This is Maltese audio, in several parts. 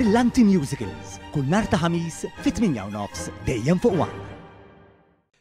Brillanti Musicals, kull nhar ta' ħamis fit-8:30 dejjem fuq One.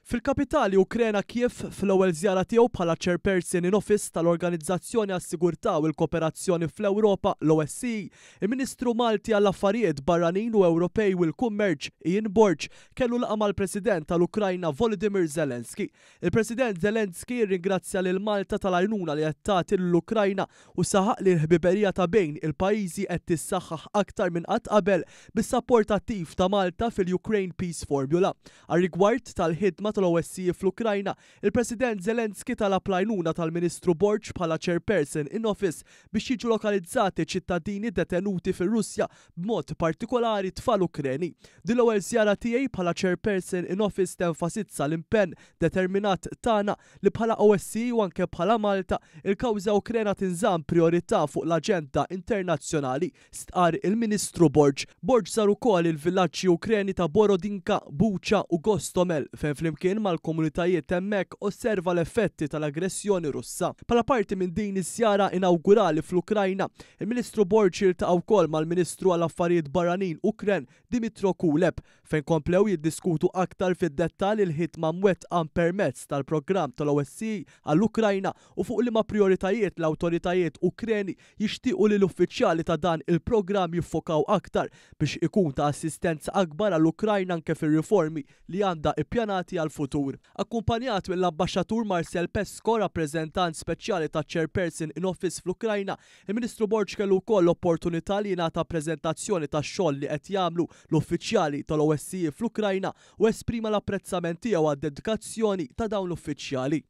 Fil-kapitali Ukrena Kiev fl-ewwel żjara tiegħu bħala chairperson in office tal-Organizzazzjoni għas-Sigurtà u l-Kooperazzjoni fl-Ewropa l-OSCE, il-Ministru Malti għall-Affarijiet Barranin u Ewropej u l-Kummerċ Ian Borg kellu laqgħa mal-President tal-Ukrajna Volodymyr Zelensky. Il-President Zelensky rringrazzja lil Malta tal-għajnuna li qed tagħti lill-Ukrajna u saħaq li l-ħbiberija ta' bejn il-pajjiżi qed tissaħħaħ aktar minn qatt qabel bis-sapport attiv ta' Malta fil-Ukraine Peace Formula. Għar-rigward tal-ħidma tal-OSCE fl-Ukrajna, il-President Zelensky talab l-għajnuna tal-Ministru Borg bħala chairperson in office biex jiġu lokalizzati ċittadini detenuti fir-Russja b'mod partikolari tfal Ukreni. Din l-ewwel żjara tiegħi bħala chairperson in office tenfasizza l-impenn determinat tagħna li bħala OSCE u anke bħala Malta il-kawża Ukrena tinżamm priorità fuq l-aġenda internazzjonali, stqar il-Ministru Borg. Borg sar ukoll il-villaġġi Ukreni ta' Borodinka, Bucha u Gostomel fejn flimkien mal-komunitajiet hemmhekk osserva l-effetti tal-aggressjoni Russa. Bħala parti minn din is-sjara inawgurali fl-Ukrajna, il-Ministru Borg iltaqa' wkoll mal-Ministru għall-Affarijiet Barranin Ukren Dmytro Kuleba fejn komplew jiddiskutu aktar fid-dettall il-ħidma mwettqa permezz tal-programm tal-OSCE għall-Ukrajna u fuq liema prijoritajiet l-awtoritajiet Ukreni jixtiequ li l-uffiċjali ta' dan il-programm jiffokaw aktar biex ikun ta' assistenza akbar għall-Ukrajna anke fir-riformi li għandha ippjanati għall-futur. Akkumpanjat mill-Ambaxxatur Marcel Pesko, rappreżentant speċjali ta' Chairperson in Office fl-Ukrajna, il-Ministru Borg kellu wkoll l-opportunità li jingħata preżentazzjoni tax-xogħol li qed jagħmlu l-uffiċjali tal-OSCE fl-Ukrajna u esprima l-apprezzament tiegħu għad-dedikazzjoni ta' dawn l-uffiċjali.